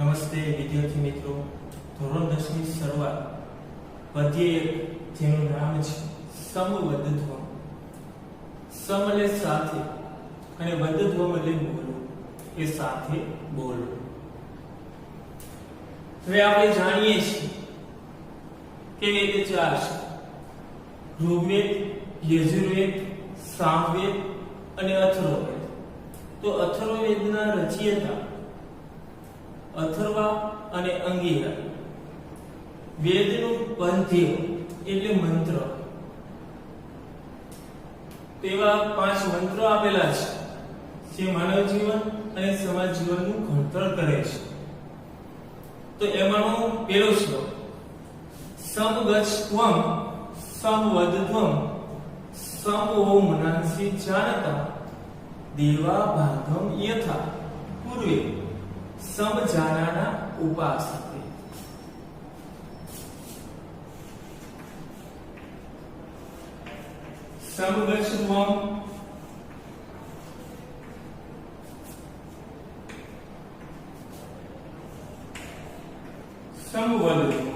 નમસ્તે વિદ્યાર્થી મિત્રો, ધોરણ 10 ની શરૂઆત પદ્ય 1 જેનું નામ છે સમવદ્ધ્વમ. સમ એટલે સાથે અને વદ્ધ્વમ એટલે બોલવું, એ સાથે બોલવું. હવે આપણે જાણીએ છીએ કે વેદ ચાર છે: ઋગ્વેદ, યજુર્વેદ, સામવેદ અને અથર્વવેદ. તો અથર્વવેદના રચયિતા અથર્વા અને અંગિરા. વેદનું પંથ્ય એટલે મંત્ર. તેવા 5 મંત્રો આપેલા છે જે માનવ જીવન અને સમાજ જીવનનું ઘડતર કરે છે. તો એમાંનો પહેલો શ્લોક: સમગચ્છ્વમ સમવદ્ધ્વમ સમો મનાંસી જાનતા દેવા ભાગમ યથા પૂર્વે સમજાનાના ઉપાસતે. સમગચ્છ્વમ સમવદ્ધ્વમ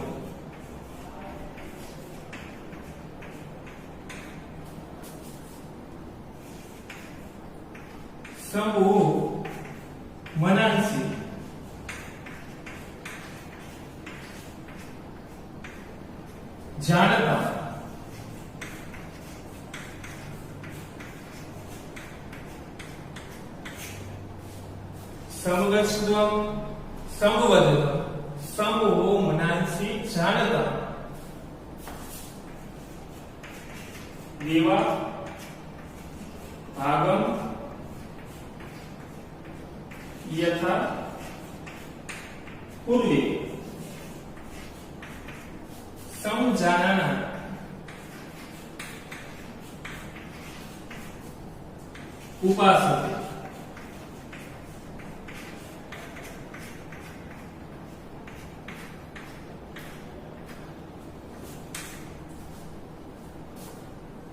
સમો મનાંસી જાણતા સમગચ્છ્વમ સમવદ્ધ્વમ સમો મનાંસી જાણતા દેવા ભાગમ યથા પૂર્વે સમજાનાના ઉપાસતે.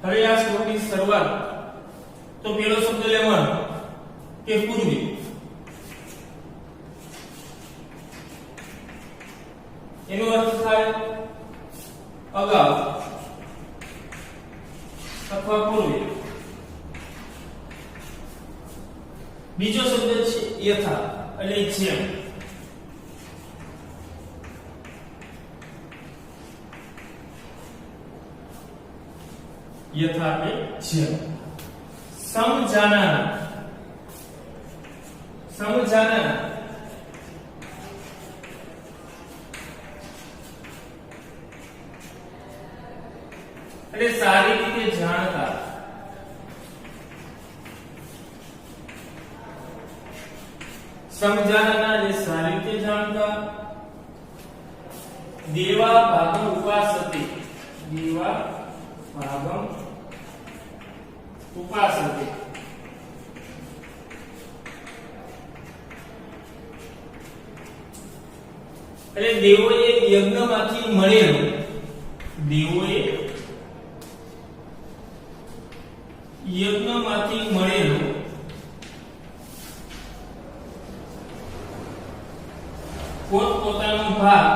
હવે આ શ્લોકની શરૂઆત તો પહેલો શબ્દ લેવાનો કે પૂર્વે. એનો અર્થ થાય અગાઉ અથવા પૂર્વે. બીજો શબ્દ છે યથા એટલે જેમ. યથા એટલે જેમ. સમજાનાના સમજાનાના એટલે સારી રીતે જાણતા. સમજાનાના એટલે સારી રીતે જાણતા. દેવા ભાગમ ઉપાસતે દેવા ભાગમ ઉપાસતે. એટલે દેવોએ યજ્ઞમાંથી મળેલું યજ્ઞમાંથી મળેલું પોતપોતાનો ભાગ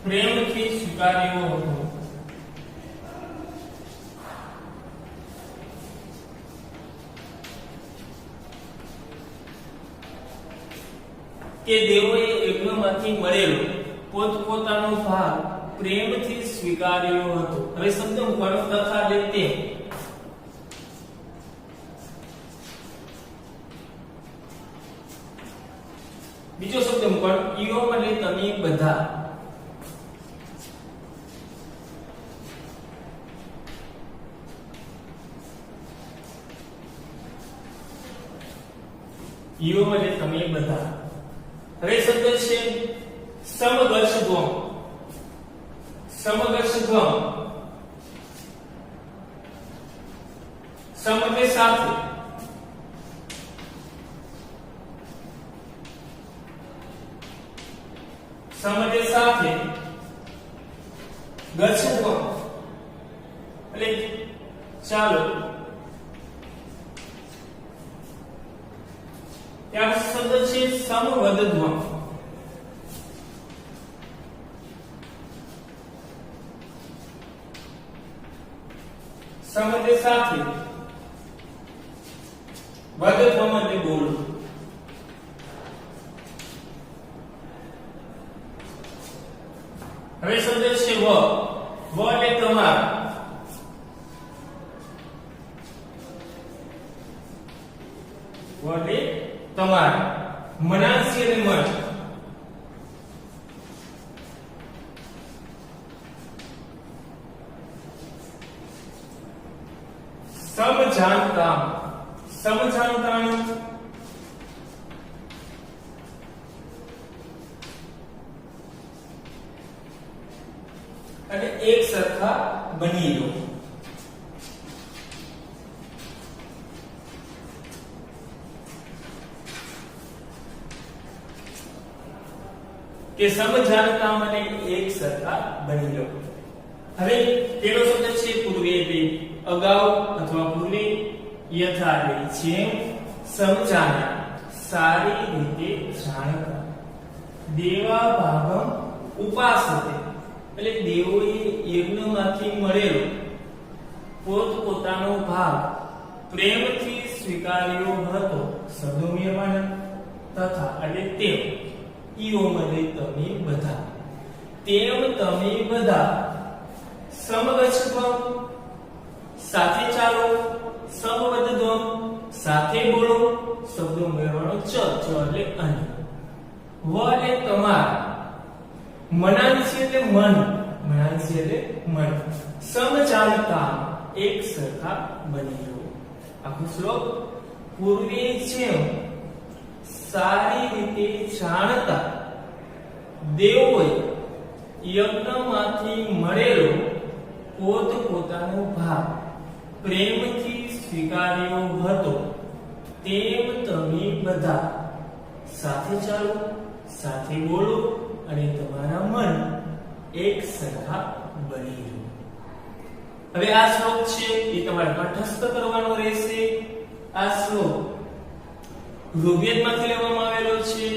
પ્રેમથી સ્વીકાર્યો હતો. કે દેવોએ યજ્ઞમાંથી મળેલો પોતપોતાનો ભાગ પ્રેમથી સ્વીકાર્યો હતો. હવે શબ્દ મૂકવાનો તથા એટલે બીજો શબ્દ મૂકવાનો ઈઓ એટલે તમે બધા. ઈઓ એટલે તમે બધા. હવે શબ્દ છે સમગચ્છ્વમ સમગચ્છ્વમ. સમ એટલે સાથે સમ એટલે સાથે ગચ્છ્વમ ચાલો ત્યાં શબ્દ છે સમવદધ્વમ. સમ એટલે સાથે, વદધ્વમ એટલે બોલવું. હવે શબ્દ છે વ એટલે તમારા. વ એટલે તમારા. મનાંસી એટલે મન. સમજાનતામ. સમજાનતાનું અને એક સરખા બની લો. કે સમજાનતા મને એક સરખા બની લો. હવે પેલો શબ્દ છે પૂર્વે બે, અગાઉ અથવા પૂર્વે, યથા એટલે જેમ, સમજાના સારી રીતે જાણતા, દેવા ભાગમ ઉપાસતે એટલે દેવોએ યજ્ઞમાંથી મળેલો પોતપોતાનો ભાગ પ્રેમથી સ્વીકાર્યો હતો. શબ્દો ઉમેરવાના. તથા એટલે તેમ, ઈઓમરે તમે બધા, તેમ તમે બધા, સમગચ્છત્વમ સાથે ચાલો, સમવદધ્વમ સાથે બોલો. શબ્દો ઉમેરવાનો. ચ એટલે અન્ય, વ એટલે તમારા, મનાંસી એટલે મન, મનાંસી એટલે મન, સમચાલિતા એક સરખા બની રહો. આખો શ્લોક પૂર્વે જેમ સારી રીતે જાણતા, દેવોએ યજ્ઞમાંથી મળેલો પોતપોતાનો ભાગ પ્રેમથી સ્વીકાર્યો હતો, તેમ તમે બધા સાથે ચાલો, સાથે બોલો અને તમારા મન એક સરખા બની રહો. હવે આ શ્લોક છે એ તમારે કંઠસ્થ કરવાનો રહેશે. આ શ્લોક ઋગ્વેદમાંથી લેવામાં આવેલો છે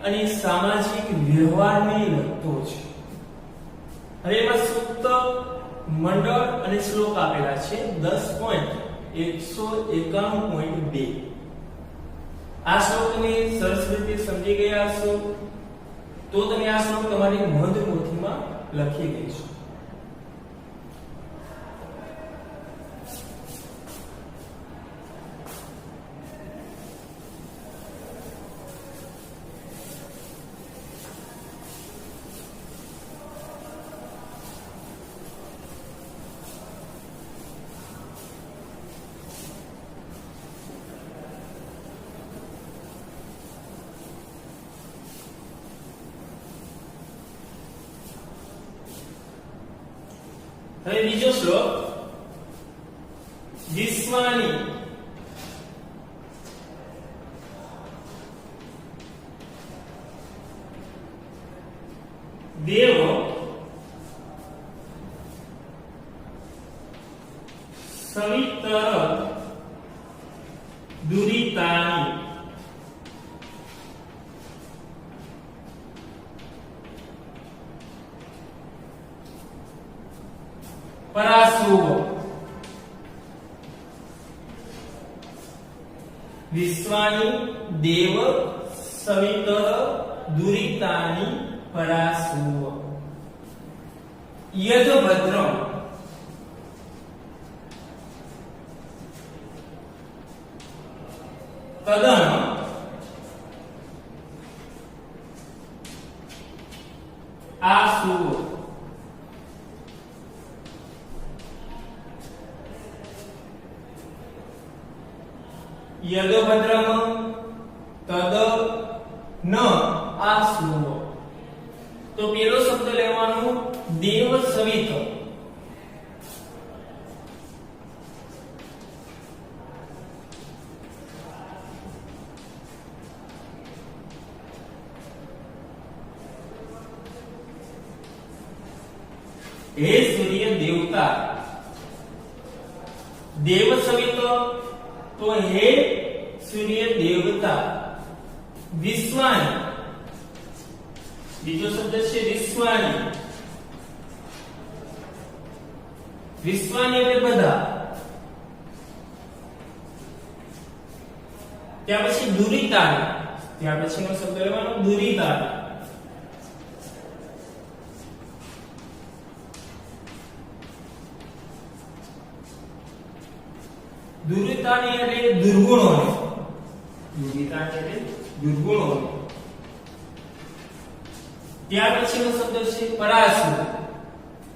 અને સામાજિક વ્યવહારને લગતો છે. હવે એમાં સૂક્ત, મંડળ અને શ્લોક આપેલા છે 10.191.2. આ શ્લોક તમે સરસ રીતે સમજી ગયા હશો તો તમે આ શ્લોક તમારી નોંધપોથીમાં લખી દેશો. હવે બીજો શ્લોક, વિશ્વાની દેવ સવિતર દુરિતાની પરાસુવ. વિશ્વાની દેવ સવિતર દુરિતાની પરાસુવ. યદભદ્રમ તદન આસુવ. યદભદ્રમ તદ ન આસુવ. તો પેલો શબ્દ લેવાનો દેવ સવિત. હે સૂર્ય દેવતા देव सवित तो हे सूर्य देवता विश्वानी बीजो शब्द छे विश्वानी विश्वानी એટલે બધા ત્યાર પછી દુરીતાની ત્યાર પછીનો શબ્દ લેવાનો દુરીતાની દુરીતાની એટલે દુર્ગુણોને દુરીતાની એટલે દુર્ગુણોને ત્યાર પછીનો શબ્દ છે પરાસુ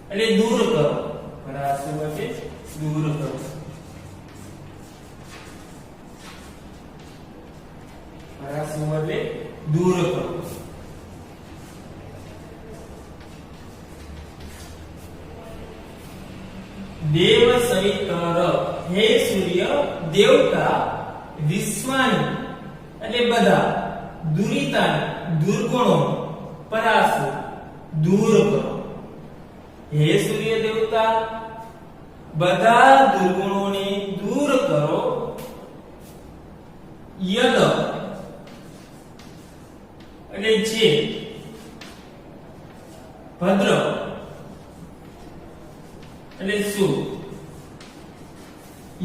એટલે દૂર કરો પરાસુ એટલે દૂર કરો પરાસુ એટલે દૂર કરો देव सवितर हे सूर्य देवता विश्वानी એટલે બધા દુરીતાની દુર્ગુણો પરાસુ દૂર કરો હે સૂર્ય દેવતા બધા દુર્ગુણોને દૂર કરો યદ એટલે જે ભદ્ર એટલે શું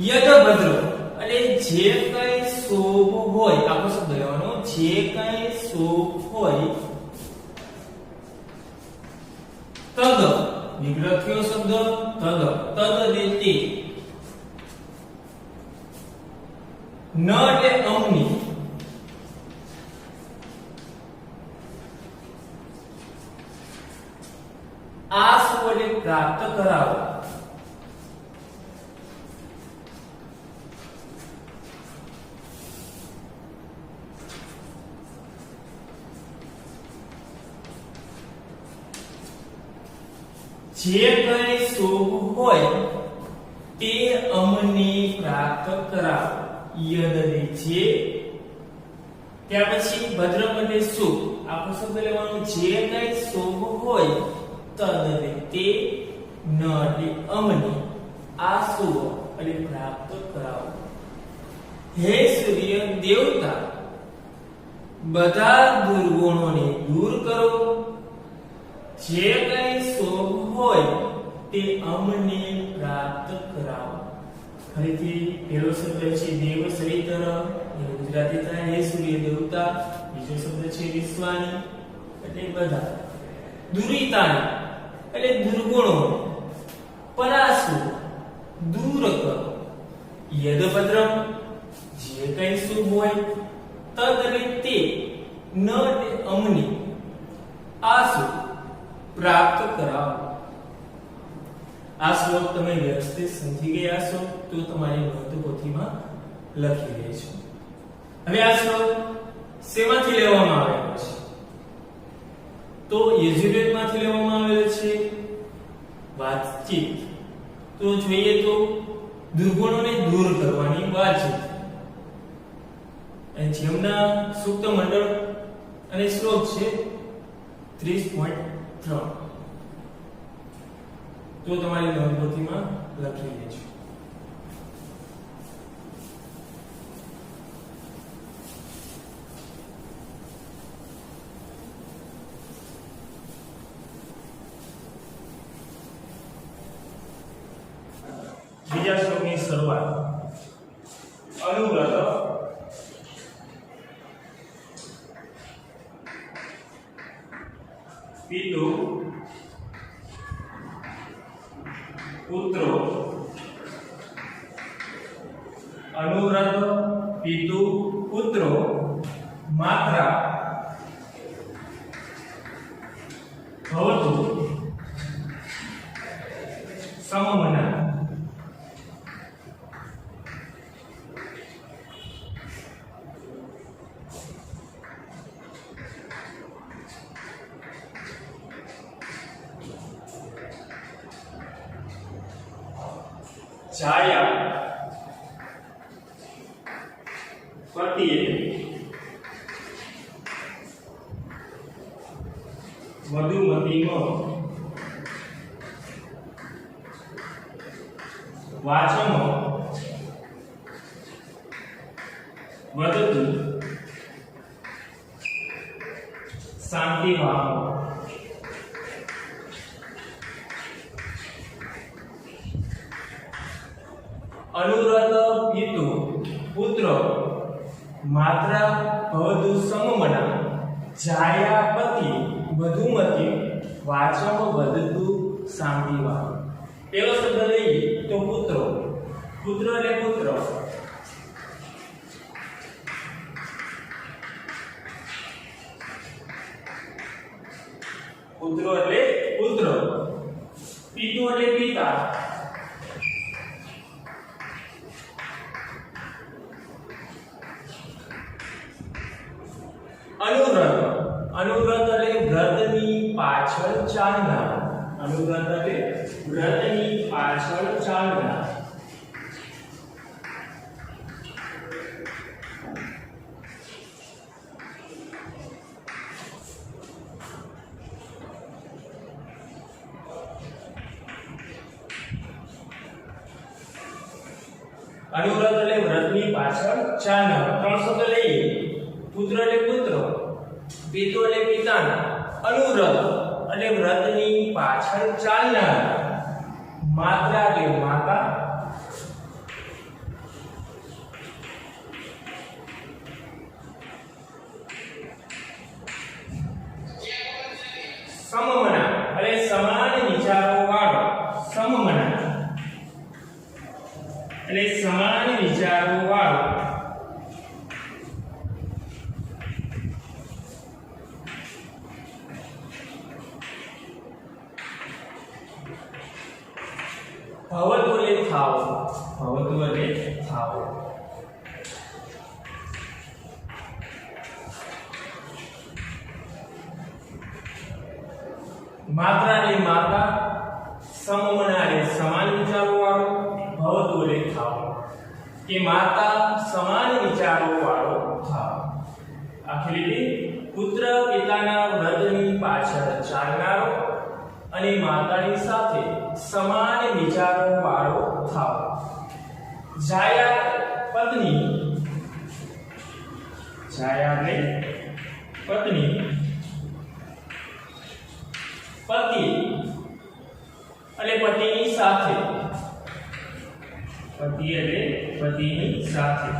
યદ ભદ્ર એટલે જે કઈ શુભ હોય આખો શબ્દ લેવાનો જે કઈ શુભ હોય તદ વિગ્રહ થયો શબ્દ તદ તદ દેતી ન એટલે અમની આ સુવડે પ્રાપ્ત કરાવો જે કઈ શુભ હોય તે અમને પ્રાપ્ત કરાવો યદને જે ત્યાર પછી ભદ્ર માટે શુભ આખો શબ્દ લેવાનો જે કઈ શુભ હોય તદને તે ન એટલે અમને આ શુભ એટલે પ્રાપ્ત કરાવો હે સૂર્ય દેવતા બધા દુર્ગુણોને દૂર કરો જે કઈ શુભ હોય તે અમને પ્રાપ્ત કરાવો ફરીથી પહેલો શબ્દ છે દેવ સવિતર એ ગુજરાતી થાય હે સૂર્ય દેવતા બીજો શબ્દ છે વિશ્વાની એટલે બધા દુરીતાની એટલે દુર્ગુણો પરાસુ દૂર કરો યદ ભદ્રમ જે કઈ શુભ હોય તદ એટલે તે ન એટલે અમને આસુ પ્રાપ્ત કરાવો આ શ્લોક તમે વ્યવસ્થિત સમજી ગયા છો તો તમારી નોંધપોથીમાં લખી લેજો હવે આ શ્લોક શેમાંથી લેવામાં આવેલો છે તો યજુર્વેદમાંથી લેવામાં આવેલો છે વાતચીત તો જોઈએ તો દુર્ગુણોને દૂર કરવાની વાતચીત અને જેમના સૂક્ત મંડળ અને શ્લોક છે 30.3 તો તમારી નોંધપોથીમાં લખી લેજો બીજા શ્લોકની શરૂઆત અનુવ્રત પિતુ પુત્રો અનુવ્રત પિતુ પુત્રો માત્રા ભવતુ સમમના छाया पतिए मधुमतीनो वाचनो વધતું શાંતિવાહક અનુવ્રત પિતુ પુત્ર માત્રા ભવતુ સમમના જાયાપતિ વધુમતી વાચમ વધતુ શાંતિવાહક. પેલો શબ્દ લઈએ તો પુત્ર. પુત્ર એટલે પુત્ર. પુત્ર એટલે પુત્ર. પિતુ એટલે પિતા. અનુવ્રત. અનુવ્રત એટલે વ્રતની પાછળ ચાલનાર. અનુવ્રત એટલે વ્રતની પાછળ ચાલનાર. અનુવ્રત એટલે વ્રતની પાછળ ચાલનાર. ત્રણ શબ્દ લઈએ. પુત્ર એટલે પુત્ર, પિતુ એટલે પિતા, અનુવ્રત એટલે વ્રતની પાછળ ચાલનાર, માત્રા એટલે માતા, સમમના એટલે સમાન વિચારો વાળો. સમમના એટલે સમાન વિચારો વાળો. ભવતુ એટલે થાવ. ભવતુ એટલે થાવ. માત્રા એટલે માતા, સમમના એટલે સમાન વિચારો વાળો, ભવતુ એટલે થાવ કે માતા સમાન વિચારો વાળો થાવ. આખી લીટી પુત્ર પિતાના વ્રતની પાછળ ચાલનારો અને માતાની સાથે સમાન વિચારો વાળો થાવ. જાયા પત્ની. જાયા એટલે પત્ની, પતિ એટલે પતિની સાથે. પતિ એટલે પતિની સાથે.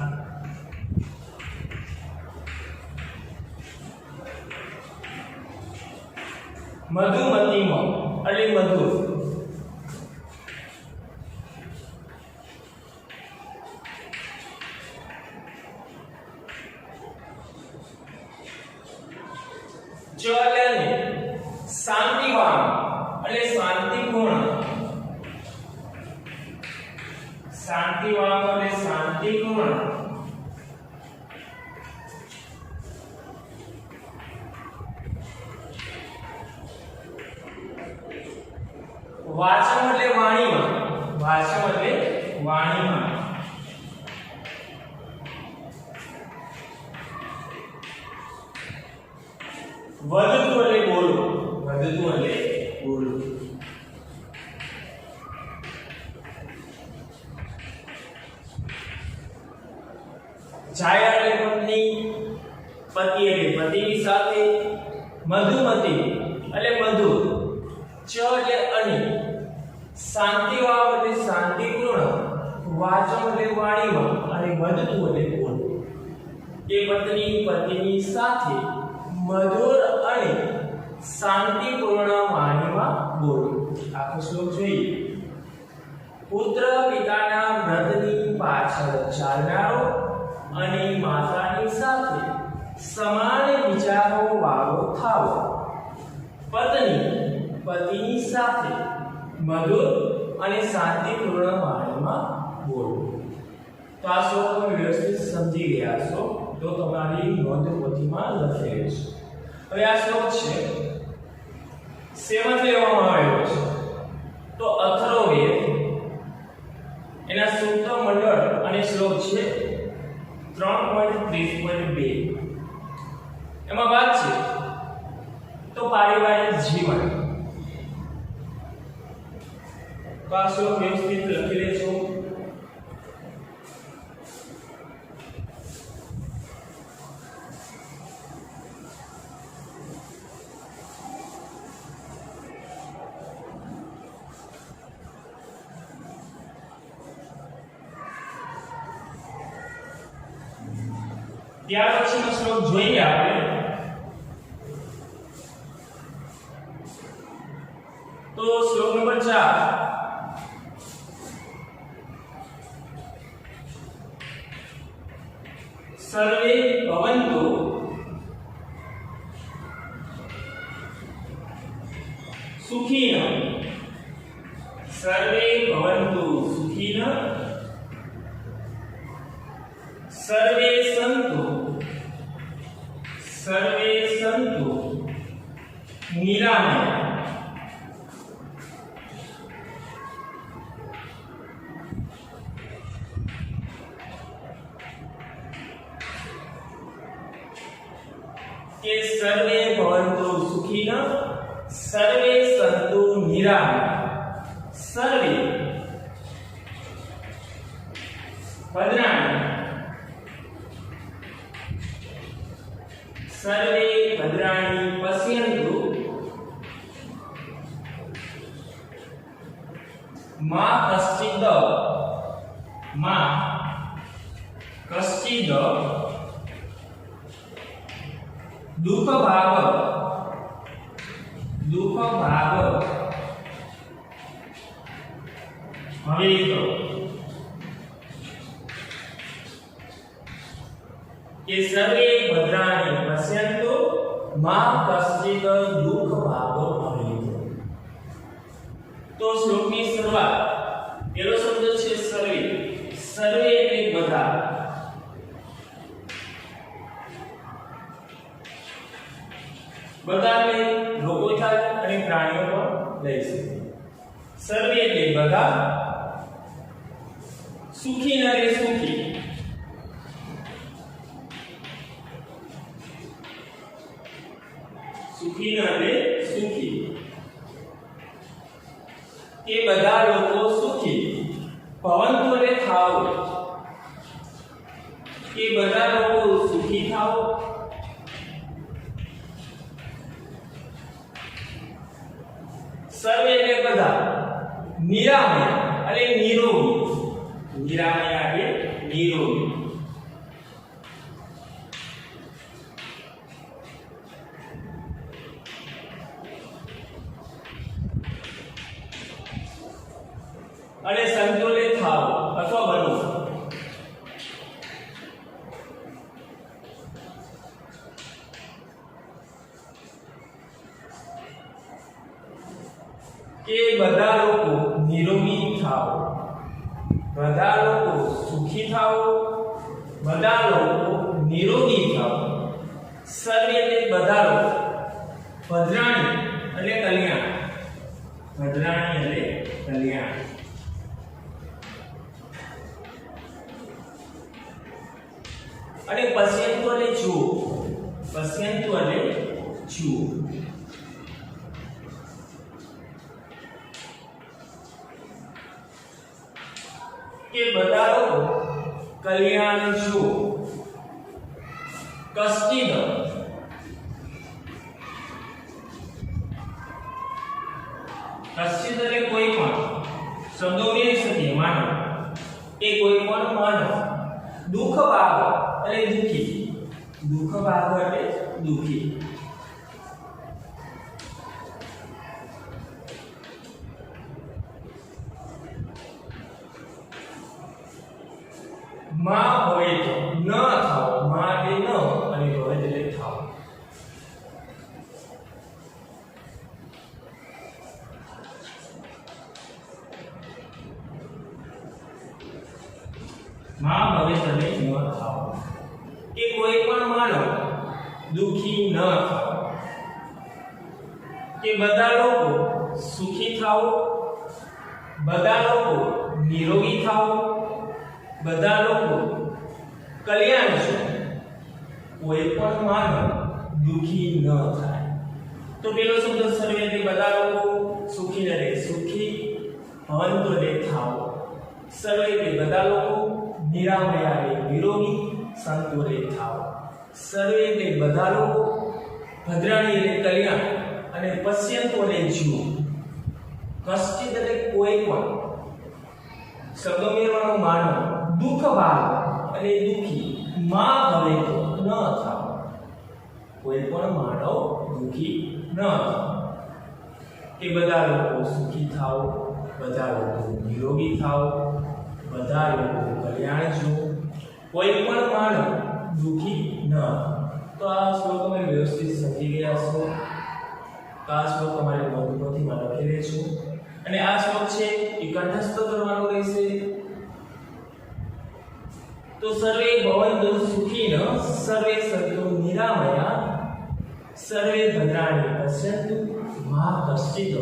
મધુમતીમાં એટલે મધુર. શાંતિવાન એટલે શાંતિપૂર્ણ. શાંતિવાન એટલે શાંતિપૂર્ણ. વાચમ એટલે વાણીમાં. વાચમ એટલે વાણીમાં. વધતું એટલે બોલવું. વધતું એટલે બોલવું. છાયા એટલે પત્ની, પતિ એટલે પતિની સાથે, મધુમતી એટલે મધુર, ચ એટલે અનિ, શાંતિવાવ એટલે શાંતિપૂર્ણ, વાચમ એટલે વાણીમાં અને વધતું એટલે બોલવું. એ પત્ની પતિની સાથે મધુર અને શાંતિપૂર્ણ વાણીમાં બોલવું. આખો શ્લોક જોઈએ. પુત્ર પિતાના વ્રતની પાછળ ચાલનારો અને માતાની સાથે સમાન વિચારો વાળો થાવ. પત્ની પતિની સાથે મધુર અને શાંતિપૂર્ણ વાણીમાં બોલવું. તો આ શ્લોક તમે વ્યવસ્થિત સમજી ગયા છો તો તમારી નોંધપોથીમાં લખેલું છે. હવે આ શ્લોક છે શેમાંથી લેવામાં આવેલો છે તો અથર્વવેદ એના સૂત્ર મંડળ અને શ્લોક છે 3.30.2. એમાં વાત છે તો પારિવારિક જીવન. તો આ શ્લોક વ્યવસ્થિત લખી લેજો. ત્યાર પછીનો શ્લોક જોઈએ આપણે. તો શ્લોક નંબર 4. સર્વે ભવન્તુ સુખીનઃ. સર્વે ભવન્તુ સુખીનઃ. સર્વે સંતુ નિરામયા. કે સર્વે ભવન્તુ સુખીનઃ, સર્વે સંતુ નિરામયા. સર્વે ભદ્રાણિ, સર્વે ભદ્રાણિ પશ્યન્તુ મા કશ્ચિદ દુઃખ ભાગ ભવેત. કે સર્વે ભદ્રાણિ પશ્યન્તુ મા કશ્ચિદ દુઃખ ભાગ ભવેત. તો શ્લોકની શરૂઆત પહેલો શબ્દ છે સર્વે. સર્વે એટલે બધા. બધા એટલે લોકો થાય અને પ્રાણીઓ પણ લઈ શકે. સર્વે એટલે બધા. સુખી નરે સુખી. સુખી નરે સુખી. કે બધા લોકો સુખી. ભવન્તુ એટલે થાઓ. કે બધા લોકો સુખી થાઓ. સર્વે એટલે બધા. નિરામયા એટલે નિરોગી. નિરામયા એટલે નિરોગી. અને સંતુલિત થાવ અથવા બનો. કે બધા લોકો નિરોગી થાવ. બધા લોકો સુખી થાવ. બધા લોકો નિરોગી થાવ. સર્વે એટલે બધા લોકો. ભદ્રાણી એટલે કલ્યાણ. ભદ્રાણી એટલે કલ્યાણ. અને પશ્યન્તુ એટલે જુઓ. પશ્યન્તુ એટલે જુઓ. કે બધા લોકો કલ્યાણ જુઓ. કશ્ચિદ એટલે કોઈ પણ. શબ્દો ઉમેરી શકીએ. માનવ એ કોઈ પણ માનવ. દુઃખ ભાગ એટલે દુઃખી. દુઃખ ભાગ એટલે દુઃખી. માં ભવેત ન થાવ. માં એટલે ન અને ભવેત એટલે થાવ. માં ભવેત એટલે ન થાવ. કે કોઈ પણ માનવ દુઃખી ન થાવ. કે બધા લોકો સુખી થાવ. બધા લોકો નિરોગી થાવ. બધા લોકો કલ્યાણ છે. કોઈ પણ માનવ દુઃખી ન થાય. તો પેલો શબ્દ સર્વે એટલે બધા લોકો. સુખી ને સુખી. ભવન્તુ એટલે થાવ. સર્વે એટલે બધા લોકો. નિરામયા એટલે નિરોગી. સંતુ એટલે થાવ. સર્વે એટલે બધા લોકો. ભદ્રાણી એટલે કલ્યાણ. અને પશ્યન્તુ એટલે જુઓ. કશ્ચિદ એટલે કોઈ પણ. શબ્દો મેળવવાનો માનવ. દુઃખ ભાગ એટલે દુઃખી. માં ભવેત ન થાવ, કોઈ પણ માનવ દુઃખી ન થાવ, કે બધા લોકો સુખી થાવ, બધા લોકો નિરોગી થાવ, બધા લોકો કલ્યાણ જો, કોઈ પણ માનવ દુઃખી ન થાવ. તો આ શ્લોક તમે વ્યવસ્થિત સમજી ગયા છો. તો આ શ્લોક તમારે નોંધપોથીમાં લખી લેજો અને આ શ્લોક છે એ કંઠસ્થ કરવાનો રહેશે. તો સર્વે ભવન્તુ સુખિનઃ, સર્વે સન્તુ નિરામયા, સર્વે ભદ્રાણિ પશ્યન્તુ, મા કશ્ચિદ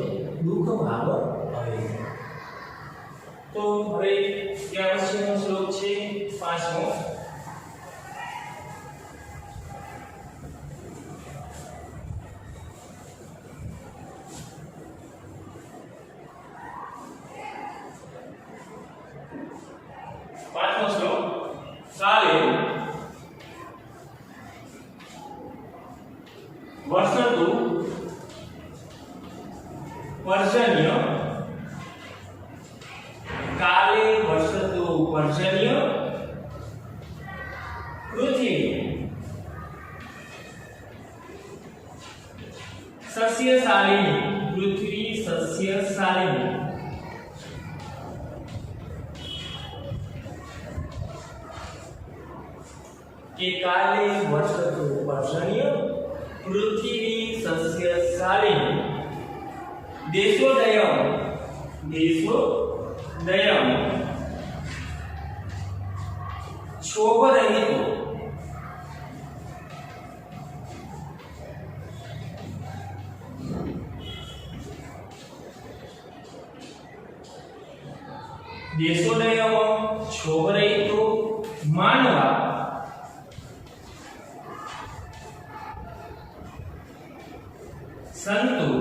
દુઃખભાગ ભવેत्. તો હવે ક્યાં પછીનો શ્લોક છે પાંચમો. પાંચમો શ્લોક. કાલે વર્ષતુ પર્જન્ય, કાલે વર્ષતુ પર્જન્ય પૃથ્વી સસ્યશાલિની, પૃથ્વી સસ્યશાલિની. કે કાલે વર્ષતુ પર્જન્ય પૃથ્વી સસ્યશાલિની, દેશોદયમ, દેશોદયમ ક્ષોભરહિતો, દેશોદયમ ક્ષોભરહિતો માનવા સંતુ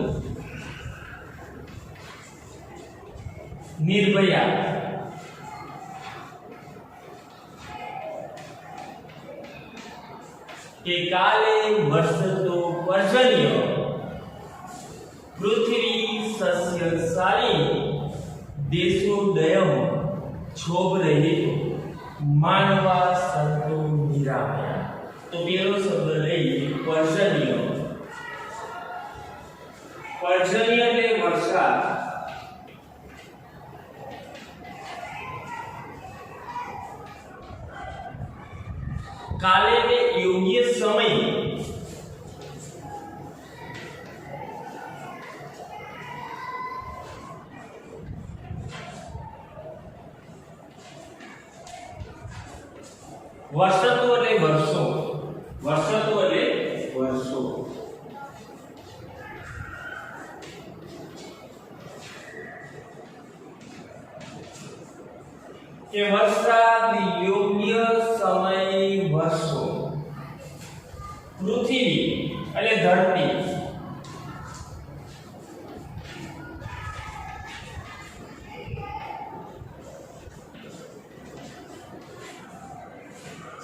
નિર્ભયા. કે કાલે વર્ષતો પર્જન્ય પૃથ્વી સસ્યશાલિની, દેશોદયમ ક્ષોભરહિતો માનવા સંતો નિરામયા. તો પેલો શબ્દ લઈ પર્જન્ય. પર્જન્ય એટલે વરસાદ. કાલે ને યોગ્ય સમય. વર્ષતો એટલે વર્ષો, વર્ષતો એટલે વર્ષો. કે વરસાદ યોગ્ય સમય વર્ષો. પૃથ્વી એટલે ધરતી,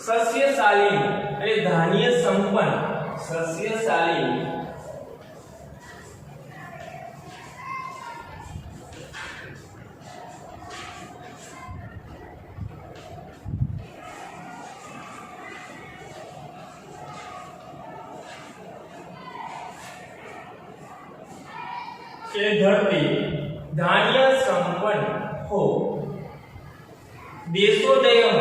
સસ્યશાલિની એટલે ધાન્ય સંપન્ન, સસ્યશાલિની. કે ધરતી ધાન્ય સંપન્ન હો. દેશોદયમ,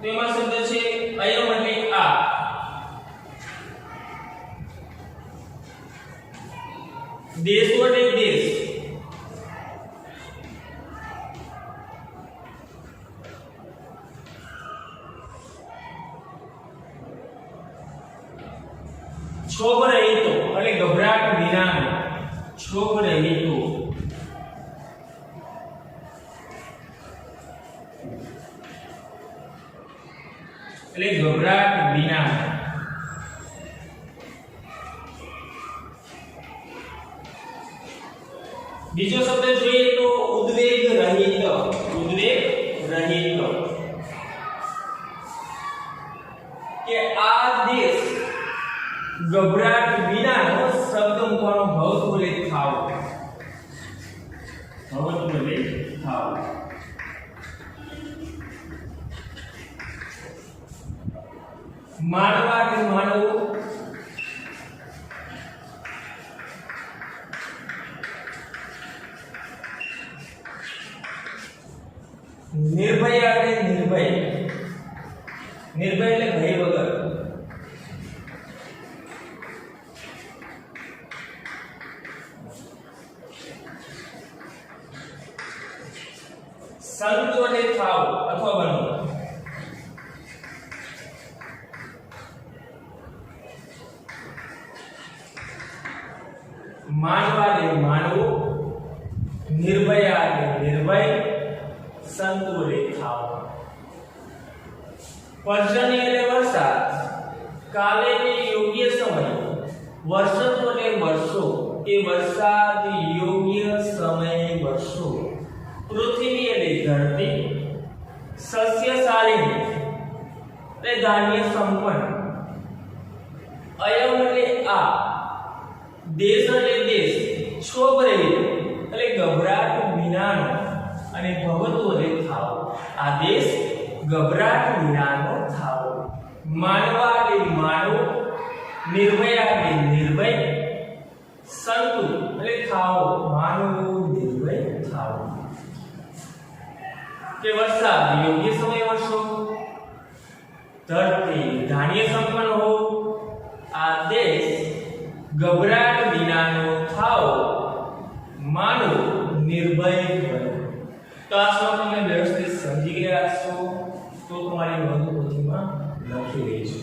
તેમાં શબ્દ છે અયમ એટલે આ. દેશો એટલે દેશ. ક્ષોભરહિતો એટલે ગભરાટ વિનાનો, ક્ષોભરહિતો. એટલે ગભરાટ વિના. બીજો શબ્દ જોઈએ તો ઉદ્વેગ રહિત, ઉદ્વેગ રહિત. કે આ દેશ ગભરાટ વિનાનો શબ્દ મૂકવાનો ભાવ બોલે થાવ, ભાવ બોલે થાવ. માનવા કે માનવો, નિર્ભય એટલે નિર્ભય, નિર્ભય એટલે ભય વગર, સંતો એટલે થાવ અથવા બનવું, માનવા એટલે માનવું, નિર્ભયા એટલે નિર્ભય, સંતો એટલે થાવ. પર્જન્ય એટલે વરસાદ, કાલે એટલે યોગ્ય સમય, વર્ષો એટલે વર્ષો કે વરસાદ યોગ્ય સમયે વર્ષો, પૃથ્વી એટલે ધરતી, સસ્યશાલિની એટલે ધાન્ય સંપન્ન, અયમ એટલે આ, દેશ એટલે દેશ, ક્ષોભ એટલે ગભરાટ વિનાનો, અને ભવતો એટલે થાવ, આ દેશ ગભરાટ વિનાનો થાવ. માનવા એટલે માનવું, નિર્ભયા એટલે નિર્ભય, સંતુ એટલે થાવ, માનવું નિર્ભય થાવ. કે વરસાદ યોગ્ય સમય વરસો, ધરતી ધાન્ય સંપન્ન હો, આ દેશ ગભરાટ વિનાનો થાવ, માનવું નિર્ભય બનો. તો આ શ્લોક તમે વ્યવસ્થિત સમજી ગયા છો તો તમારી નોંધપોથીમાં લખી લેજો.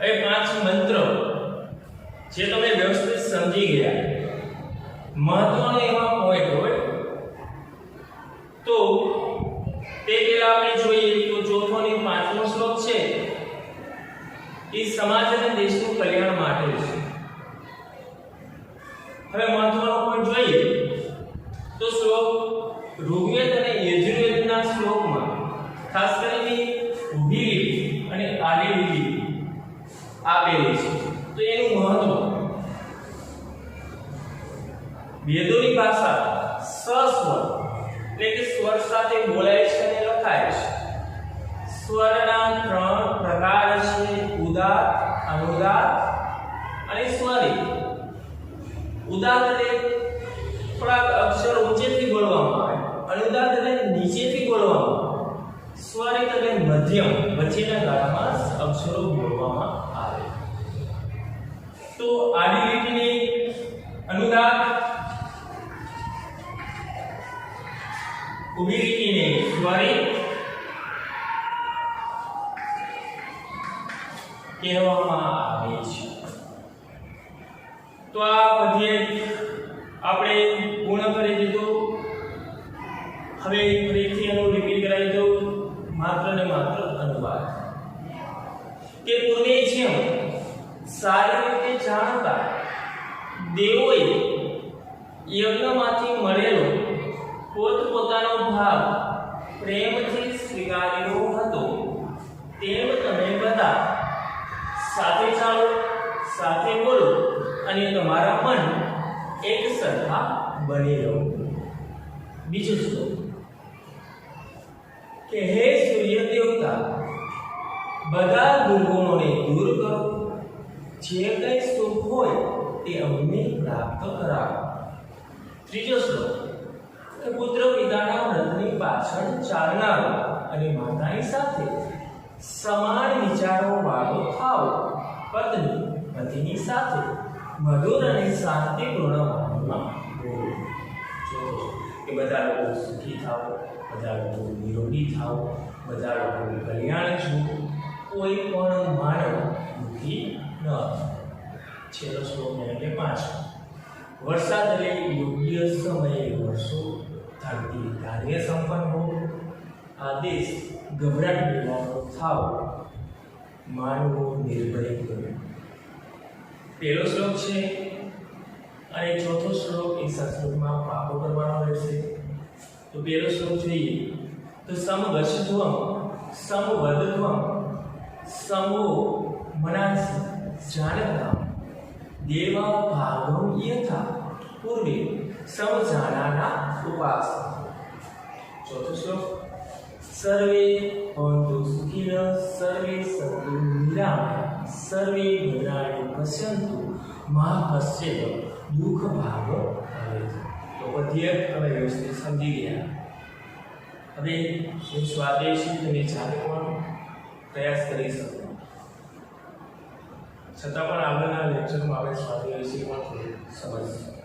એ 5 મંત્ર જે તમે વ્યવસ્થિત સમજી ગયા, મહત્વનો એમાં પોઈન્ટ હોય તો તે પહેલા આપણે જોઈએ તો ચોથો અને 5મો શ્લોક છે એ સમાજ અને દેશનું કલ્યાણ માટે છે. હવે મહત્વનો પોઈન્ટ જોઈએ તો શ્લોક ઋગ્વેદ અને યજુર્વેદના શ્લોકમાં ખાસ કરીને ઊભી લીટી અને આડી લીટી આપેલી છે. તો એનું મહત્વ, વેદોની ભાષા સસ્વર એટલે કે સ્વર સાથે બોલાય છે અને લખાય છે. સ્વરના 3 પ્રકાર છે, ઉદાત્ત, અનુદાત્ત અને સ્વરિત. ઉદાત્ત એટલે થોડાક અક્ષર ઊંચેથી બોલવામાં આવે, અનુદાત્ત એટલે નીચેથી બોલવામાં આવે, સ્વરિત એટલે મધ્યમ વચ્ચેના ગાળામાં અક્ષરો બોલવામાં આવે. તો આડી લીટીની અનુદાત્ત, ઊભી લીટીને સ્વરિત કહેવામાં આવે છે. તો આ પદ્ય આપણે પૂર્ણ કરી દીધું. હવે ફરીથી એનું રિપીટ કરાવી દઉં, માત્ર ને માત્ર અનુવાદ. કે પૂર્વે જેમ સારી રીતે જાણતા દેવોએ યજ્ઞમાંથી મળેલો પોતપોતાનો ભાગ પ્રેમથી સ્વીકાર્યો હતો, તેમ તમે બધા સાથે ચાલો, સાથે બોલો અને તમારા મન એક સરખા બની રહો. બીજો શ્લોક કે હે સૂર્ય દેવતા, બધા દુર્ગુણોને દૂર કરો, જે કંઈ સુખ હોય તે અમને પ્રાપ્ત કરાવો. ત્રીજો શ્લોક કે પુત્ર પિતાના વ્રતની પાછળ ચાલનારો અને માતાની સાથે સમાન વિચારો વાળો થાવ, પત્ની પતિની સાથે મધુર અને શાંતિપૂર્ણ વાણીમાં બોલો. કે બધા લોકો સુખી થાવ, બધા લોકો નિરોગી થાવ, બધા લોકોનું કલ્યાણ જુઓ, કોઈ પણ માનવ દુઃખી ન થાય. છેલ્લો શ્લોક એટલે 5. વરસાદ એટલે યોગ્ય સમયે વરસો, ધરતી કાર્ય સંપન્ન હો, આ દેશ ગભરાટ વિનાનો થાવ, માનવો નિર્ભય બનો. પહેલો શ્લોક છે અને ચોથો શ્લોક એ સંસ્કૃતમાં પાકો કરવાનો રહેશે. તો પહેલો શ્લોક જોઈએ તો સમવશધ્વમ, સમવદધ્વમ, સમો મનાસી જાનતા દેવા ભાગમ યથા પૂર્વે સમજાનાના ઉપાસ. ચોથો શ્લોક સર્વે ભવन्तु સુખિનઃ, સર્વે સંતુ વિક્રામય સર્વે ભદ્રાણિ પશ્યન્તુ મા કશ્ચિત દુઃખ ભાગ ભવેત. તો પદ્ય તમે વ્યવસ્થિત સમજી ગયા. હવે હું સ્વાદેશી તમે જાતે પણ પ્રયાસ કરી શકો. છતાં પણ આગળના લેક્ચરમાં આપણે સ્વાધ્યાય વિશે પણ થોડું સમજીશું.